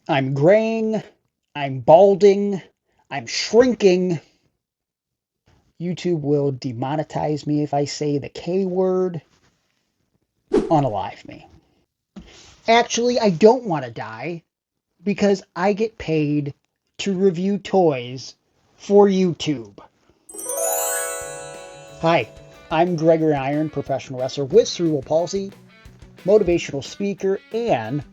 I'm graying, I'm balding, I'm shrinking. YouTube will demonetize me if I say the K word. Unalive me. Actually, I don't want to die because I get paid to review toys for YouTube. Hi, I'm Gregory Iron, professional wrestler with cerebral palsy, motivational speaker, and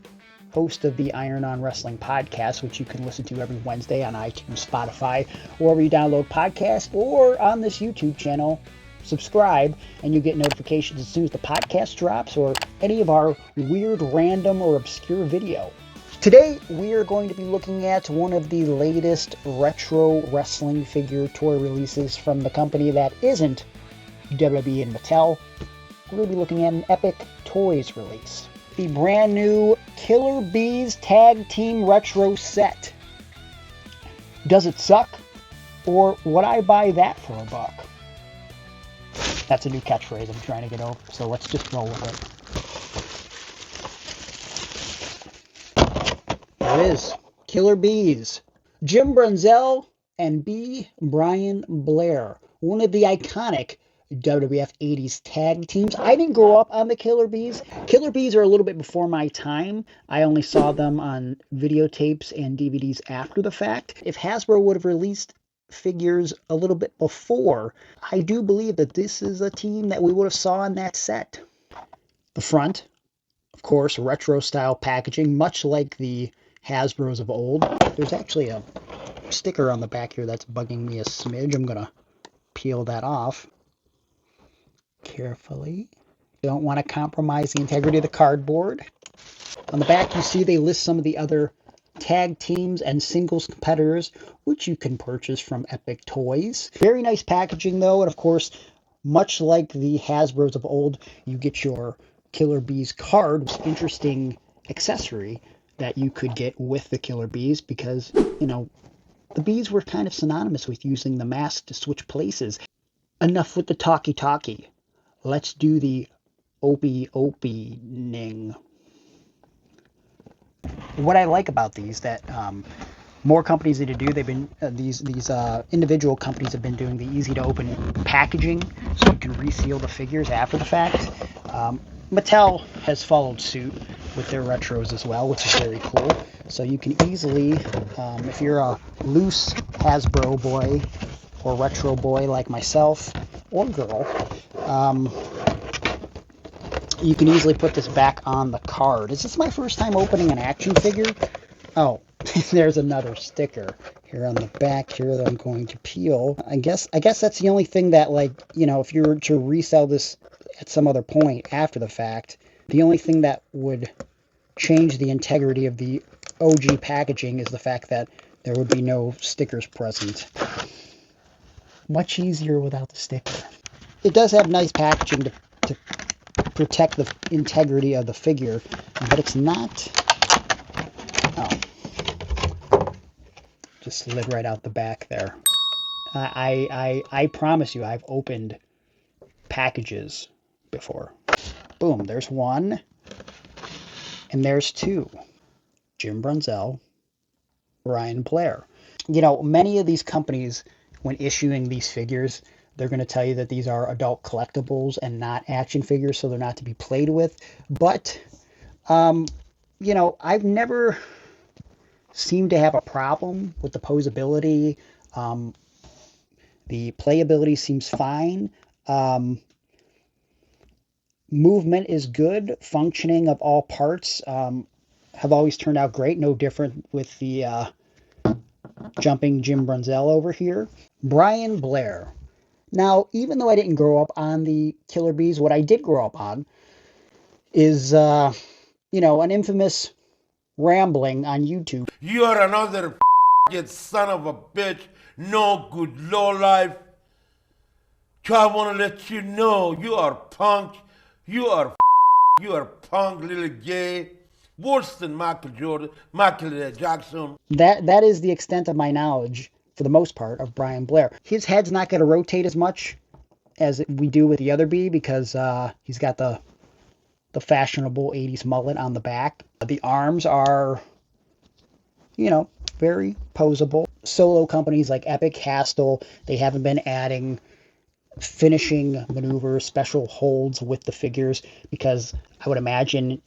host of the Iron on Wrestling podcast, which you can listen to every Wednesday on iTunes, Spotify, wherever you download podcasts, or on this YouTube channel. Subscribe, and you get notifications as soon as the podcast drops or any of our weird, random, or obscure video. Today, we are going to be looking at one of the latest retro wrestling figure toy releases from the company that isn't WWE and Mattel. We're going to be looking at an Epic Toys release. The brand new Killer Bees Tag Team Retro Set. Does it suck? Or would I buy that for $1? That's a new catchphrase I'm trying to get over, so let's just roll with it. There it is. Killer Bees. Jim Brunzell and Brian Blair. One of the iconic WWF 80s tag teams. I didn't grow up on the Killer Bees. Killer Bees are a little bit before my time. I only saw them on videotapes and DVDs after the fact. If Hasbro would have released figures a little bit before, I do believe that this is a team that we would have saw in that set. The front, of course, retro style packaging, much like the Hasbros of old. There's actually a sticker on the back here that's bugging me a smidge. I'm gonna peel that off carefully. You don't want to compromise the integrity of the cardboard. On the back, you see they list some of the other tag teams and singles competitors, which you can purchase from Epic Toys. Very nice packaging, though, and of course, much like the Hasbros of old, you get your Killer Bees card. Interesting accessory that you could get with the Killer Bees because, you know, the bees were kind of synonymous with using the mask to switch places. Enough with the talkie-talkie. Let's do the opening. What I like about these that more companies need to do. They've been these individual companies have been doing the easy to open packaging, so you can reseal the figures after the fact. Mattel has followed suit with their retros as well, which is very cool. So you can easily, if you're a loose Hasbro boy or retro boy like myself or girl, you can easily put this back on the card. Is this my first time opening an action figure? Oh, there's another sticker here on the back here that I'm going to peel. I guess that's the only thing that, like, you know, if you were to resell this at some other point after the fact, the only thing that would change the integrity of the OG packaging is the fact that there would be no stickers present. Much easier without the sticker. It does have nice packaging to protect the integrity of the figure, but it's not. Oh, just slid right out the back there. I promise you, I've opened packages before. Boom, there's one, and there's two. Jim Brunzell, Brian Blair. You know, many of these companies, when issuing these figures, they're going to tell you that these are adult collectibles and not action figures, so they're not to be played with. But, you know, I've never seemed to have a problem with the posability. The playability seems fine. Movement is good. Functioning of all parts have always turned out great. No different with the jumping Jim Brunzell over here. Brian Blair. Now, even though I didn't grow up on the Killer Bees, what I did grow up on is, you know, an infamous rambling on YouTube. You are another son of a bitch, no good lowlife. So I want to let you know you are punk, you are punk little gay, worse than Michael Jackson. That is the extent of my knowledge, for the most part, of Brian Blair. His head's not going to rotate as much as we do with the other bee because he's got the fashionable 80s mullet on the back. The arms are very posable. Solo companies like Epic, Hastel, they haven't been adding finishing maneuvers, special holds with the figures, because I would imagine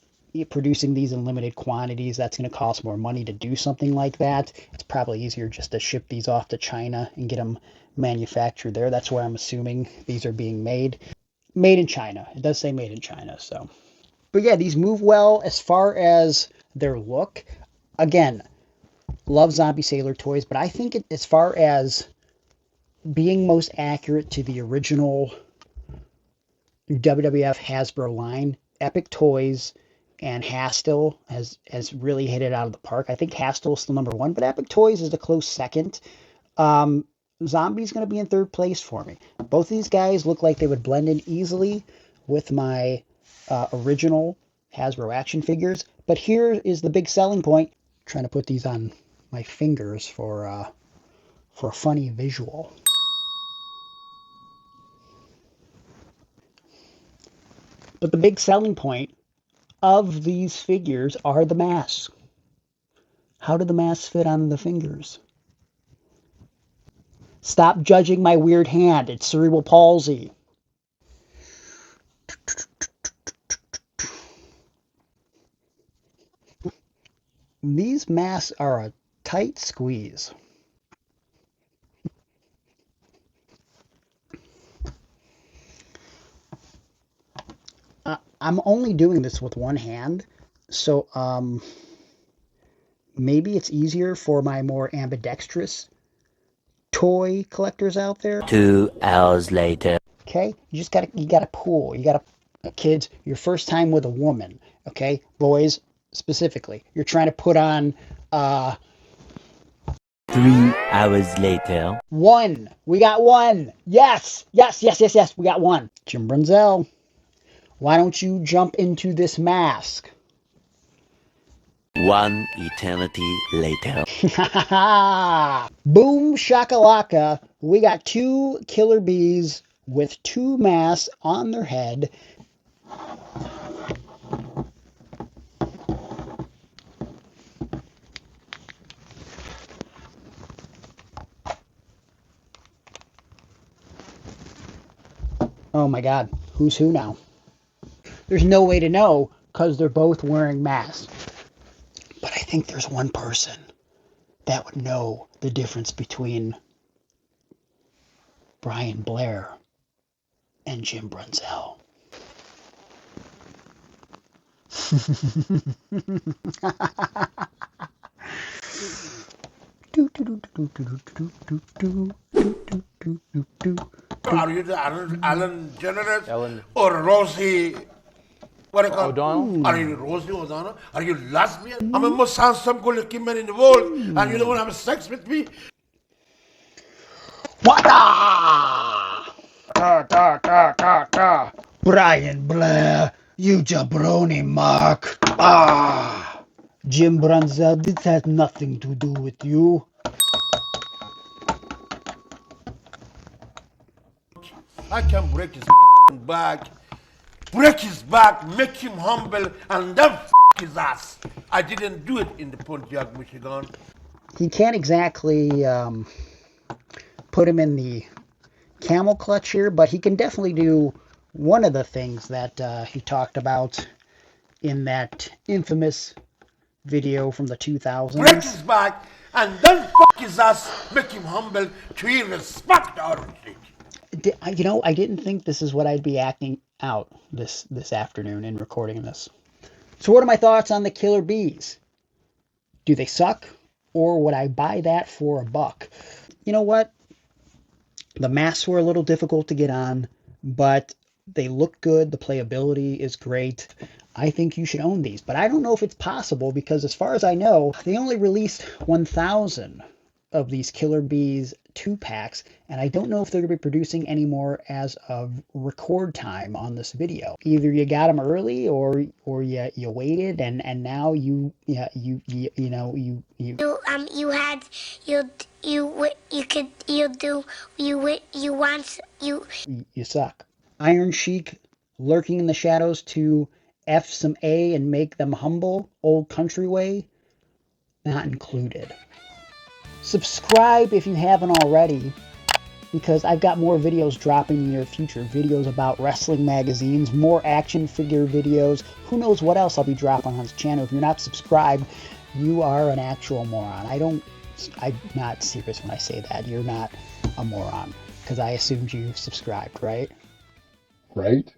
producing these in limited quantities, that's going to cost more money to do something like that. It's probably easier just to ship these off to China and get them manufactured there. That's where I'm assuming these are being made. Made in China. It does say made in China, so. But yeah, these move well as far as their look. Again, love Zombie Sailor toys, but I think as far as being most accurate to the original WWF Hasbro line, Epic Toys and Hastel has really hit it out of the park. I think Hastel is still number one, but Epic Toys is a close second. Zombie's going to be in third place for me. Both of these guys look like they would blend in easily with my original Hasbro action figures. But here is the big selling point. I'm trying to put these on my fingers for a funny visual. But the big selling point of these figures are the masks. How do the masks fit on the fingers? Stop judging my weird hand. It's cerebral palsy. These masks are a tight squeeze. I'm only doing this with one hand, so maybe it's easier for my more ambidextrous toy collectors out there. 2 hours later. Okay, you gotta pull. Kids, your first time with a woman. Okay, boys specifically, you're trying to put on 3 hours later. one. We got one. Yes. We got one. Jim Brunzell, why don't you jump into this mask? 1 eternity later. Boom shakalaka. We got two killer bees with two masks on their head. Oh my God, who's who now? There's no way to know because they're both wearing masks. But I think there's one person that would know the difference between Brian Blair and Jim Brunzell. Are you the Alan Generous or Rosie? What do you call O'Donnell? Are you Rosie O'Donnell? Are you lesbian? I'm the most handsome, good-looking man in the world, and you don't want to have sex with me? Wada! Brian Blair, you jabroni Mark. Jim Brunzell, this has nothing to do with you. I can break his back, make him humble, and then his ass. I didn't do it in the Pontiac, Michigan. He can't exactly put him in the camel clutch here, but he can definitely do one of the things that he talked about in that infamous video from the 2000s. Break his back, and then his ass, make him humble to he respect Iron Sheik. I didn't think this is what I'd be acting out this afternoon in recording this. So what are my thoughts on the Killer Bees? Do they suck? Or would I buy that for $1? You know what? The masks were a little difficult to get on, but they look good. The playability is great. I think you should own these, but I don't know if it's possible because as far as I know, they only released 1,000 of these Killer Bees 2-packs, and I don't know if they're going to be producing any more as of record time on this video. Either you got them early or you waited and now you suck. Iron Sheik lurking in the shadows to F some A and make them humble, old country way. not included. Subscribe if you haven't already, because I've got more videos dropping in the near future. Videos about wrestling magazines, more action figure videos. Who knows what else I'll be dropping on this channel. If you're not subscribed, you are an actual moron. I'm not serious when I say that. You're not a moron, because I assumed you subscribed, right? Right?